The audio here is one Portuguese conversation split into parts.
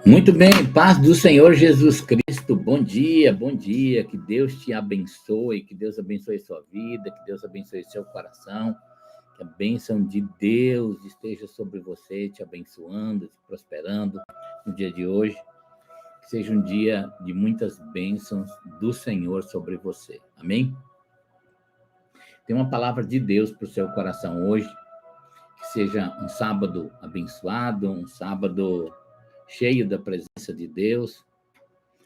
Muito bem, paz do Senhor Jesus Cristo, bom dia, que Deus te abençoe, que Deus abençoe sua vida, que Deus abençoe seu coração, que a bênção de Deus esteja sobre você, te abençoando, te prosperando no dia de hoje, que seja um dia de muitas bênçãos do Senhor sobre você, amém? Tem uma palavra de Deus para o seu coração hoje, que seja um sábado abençoado, um sábado cheio da presença de Deus,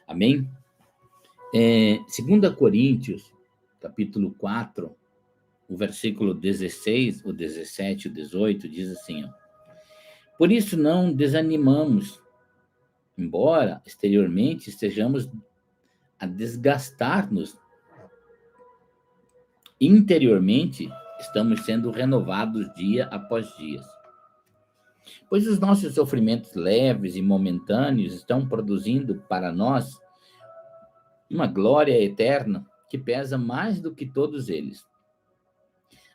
amém? 2 Coríntios, capítulo 4, o versículo 16, o 17 e o 18, diz assim, ó, por isso não desanimamos, embora exteriormente estejamos a desgastar-nos, interiormente estamos sendo renovados dia após dia. Pois os nossos sofrimentos leves e momentâneos estão produzindo para nós uma glória eterna que pesa mais do que todos eles.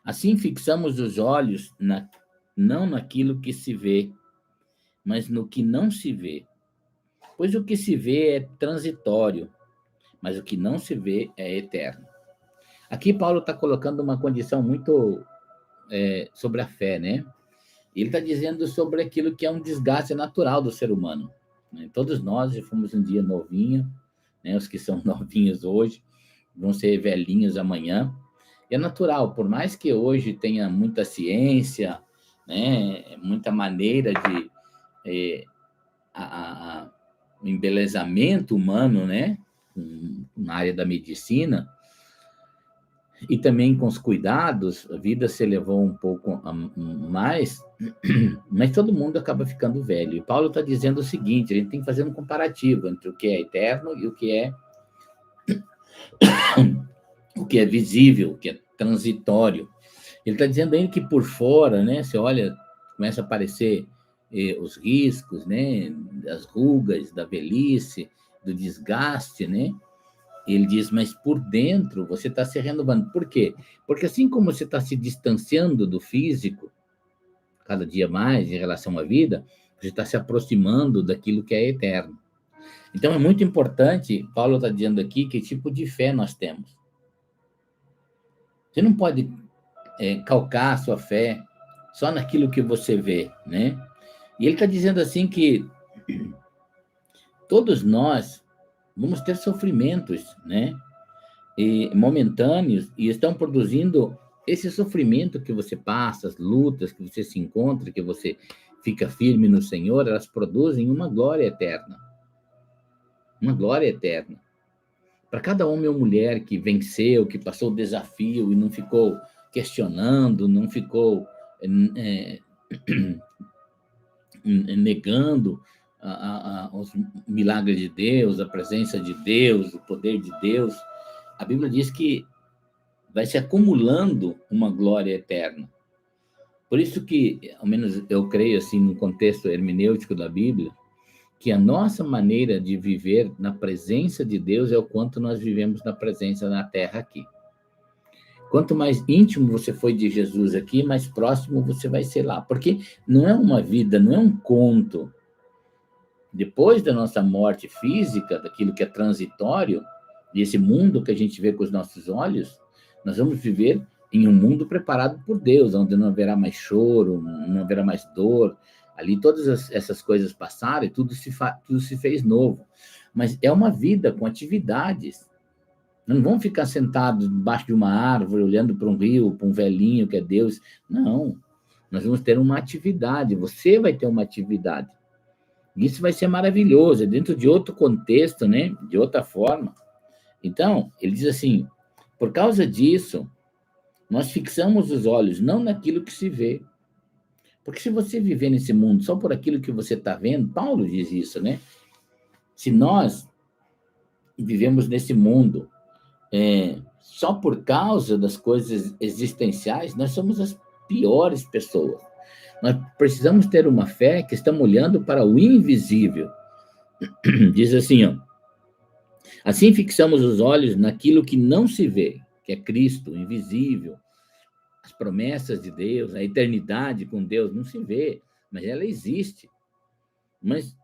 Assim fixamos os olhos não naquilo que se vê, mas no que não se vê. Pois o que se vê é transitório, mas o que não se vê é eterno. Aqui Paulo está colocando uma condição muito sobre a fé, né? Ele está dizendo sobre aquilo que é um desgaste natural do ser humano, né? Todos nós já fomos um dia novinho, né? Os que são novinhos hoje vão ser velhinhos amanhã. E é natural, por mais que hoje tenha muita ciência, né, muita maneira de o embelezamento humano, né, na área da medicina, e também com os cuidados, a vida se elevou um pouco mais, mas todo mundo acaba ficando velho. E Paulo está dizendo o seguinte, a gente tem que fazer um comparativo entre o que é eterno e o que é visível, o que é transitório. Ele está dizendo ainda que por fora, né, você olha, começa a aparecer os riscos, né, das rugas, da velhice, do desgaste, né? Ele diz, mas por dentro você está se renovando. Por quê? Porque assim como você está se distanciando do físico, cada dia mais em relação à vida, você está se aproximando daquilo que é eterno. Então é muito importante, Paulo está dizendo aqui, que tipo de fé nós temos. Você não pode calcar a sua fé só naquilo que você vê, né? E ele está dizendo assim que todos nós vamos ter sofrimentos, né? E momentâneos, e estão produzindo esse sofrimento que você passa, as lutas que você se encontra, que você fica firme no Senhor, elas produzem uma glória eterna. Uma glória eterna. Para cada homem ou mulher que venceu, que passou o desafio e não ficou questionando, não ficou negando os milagres de Deus, a presença de Deus, o poder de Deus, a Bíblia diz que vai se acumulando uma glória eterna. Por isso que, ao menos eu creio assim, no contexto hermenêutico da Bíblia, que a nossa maneira de viver na presença de Deus é o quanto nós vivemos na presença na terra aqui. Quanto mais íntimo você foi de Jesus aqui, mais próximo você vai ser lá. Porque não é uma vida, não é um conto. Depois da nossa morte física, daquilo que é transitório, desse mundo que a gente vê com os nossos olhos, nós vamos viver em um mundo preparado por Deus, onde não haverá mais choro, não haverá mais dor. Ali todas essas coisas passaram e tudo se fez novo. Mas é uma vida com atividades. Não vamos ficar sentados debaixo de uma árvore, olhando para um rio, para um velhinho que é Deus. Não. Nós vamos ter uma atividade. Você vai ter uma atividade. Isso vai ser maravilhoso, é dentro de outro contexto, né? De outra forma. Então, ele diz assim, por causa disso, nós fixamos os olhos não naquilo que se vê. Porque se você viver nesse mundo só por aquilo que você está vendo, Paulo diz isso, né? Se nós vivemos nesse mundo só por causa das coisas existenciais, nós somos as piores pessoas. Nós precisamos ter uma fé que estamos olhando para o invisível. Diz assim, ó, assim fixamos os olhos naquilo que não se vê, que é Cristo, invisível, as promessas de Deus, a eternidade com Deus não se vê, mas ela existe. Mas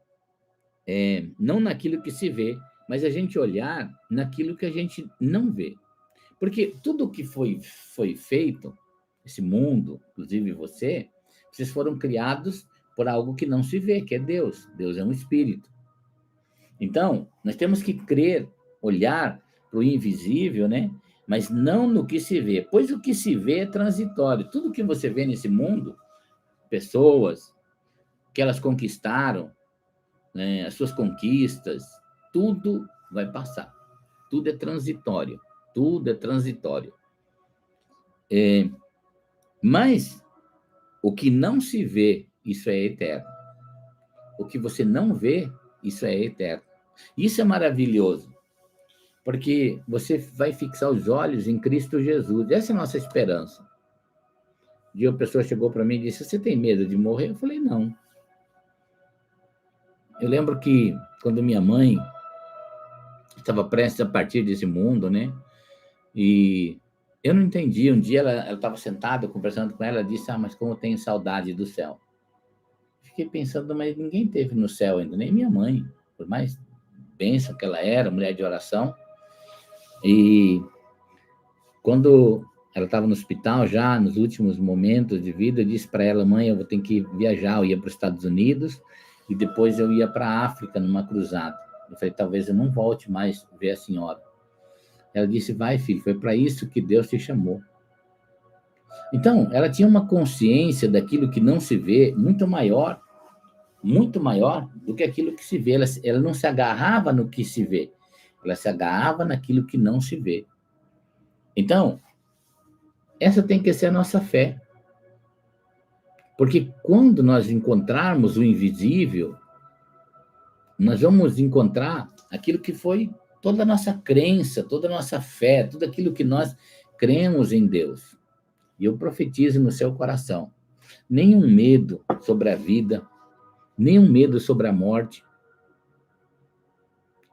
não naquilo que se vê, mas a gente olhar naquilo que a gente não vê. Porque tudo que foi feito, esse mundo, inclusive vocês foram criados por algo que não se vê, que é Deus. Deus é um espírito. Então, nós temos que crer, olhar para o invisível, né? Mas não no que se vê, pois o que se vê é transitório. Tudo que você vê nesse mundo, pessoas, que elas conquistaram, né, as suas conquistas, tudo vai passar. Tudo é transitório. Tudo é transitório. Mas o que não se vê, isso é eterno. O que você não vê, isso é eterno. Isso é maravilhoso, porque você vai fixar os olhos em Cristo Jesus. Essa é a nossa esperança. Um dia uma pessoa chegou para mim e disse: você tem medo de morrer? Eu falei: não. Eu lembro que quando minha mãe estava prestes a partir desse mundo, né? E eu não entendi. Um dia ela estava sentada conversando com ela, disse: mas como eu tenho saudade do céu. Fiquei pensando, mas ninguém teve no céu ainda, nem minha mãe, por mais bênção que ela era, mulher de oração. E quando ela estava no hospital já, nos últimos momentos de vida, eu disse para ela: mãe, eu vou ter que viajar. Eu ia para os Estados Unidos e depois eu ia para a África numa cruzada. Eu falei: talvez eu não volte mais ver a senhora. Ela disse: vai, filho, foi para isso que Deus te chamou. Então, ela tinha uma consciência daquilo que não se vê muito maior do que aquilo que se vê. Ela não se agarrava no que se vê, ela se agarrava naquilo que não se vê. Então, essa tem que ser a nossa fé. Porque quando nós encontrarmos o invisível, nós vamos encontrar aquilo que foi toda a nossa crença, toda a nossa fé, tudo aquilo que nós cremos em Deus. E eu profetizo no seu coração: nenhum medo sobre a vida, nenhum medo sobre a morte,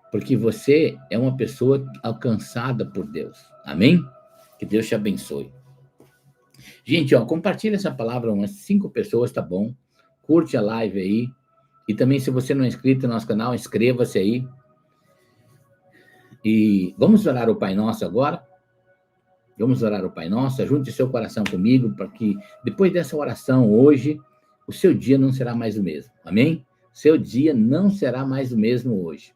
porque você é uma pessoa alcançada por Deus. Amém? Que Deus te abençoe. Gente, compartilha essa palavra umas 5 pessoas, tá bom? Curte a live aí. E também, se você não é inscrito no nosso canal, inscreva-se aí. E vamos orar o Pai Nosso agora? Vamos orar o Pai Nosso? Junte seu coração comigo, para que depois dessa oração hoje, o seu dia não será mais o mesmo. Amém? Seu dia não será mais o mesmo hoje.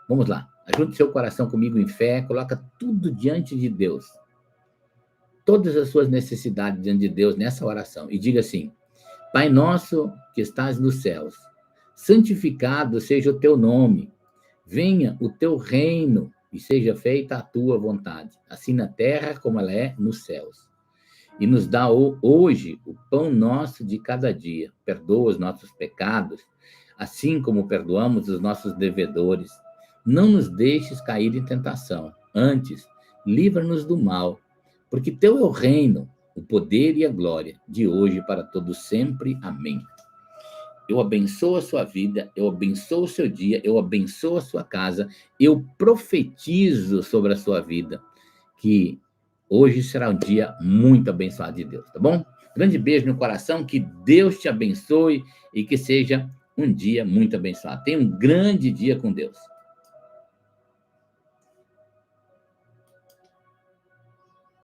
Vamos lá. Junte seu coração comigo em fé, coloca tudo diante de Deus. Todas as suas necessidades diante de Deus nessa oração. E diga assim: Pai nosso que estás nos céus, santificado seja o teu nome. Venha o teu reino e seja feita a tua vontade, assim na terra como ela é nos céus. E nos dá hoje o pão nosso de cada dia. Perdoa os nossos pecados, assim como perdoamos os nossos devedores. Não nos deixes cair em tentação. Antes, livra-nos do mal, porque teu é o reino, o poder e a glória, de hoje para todos sempre. Amém. Eu abençoo a sua vida, eu abençoo o seu dia, eu abençoo a sua casa, eu profetizo sobre a sua vida que hoje será um dia muito abençoado de Deus, tá bom? Grande beijo no coração, que Deus te abençoe e que seja um dia muito abençoado. Tenha um grande dia com Deus.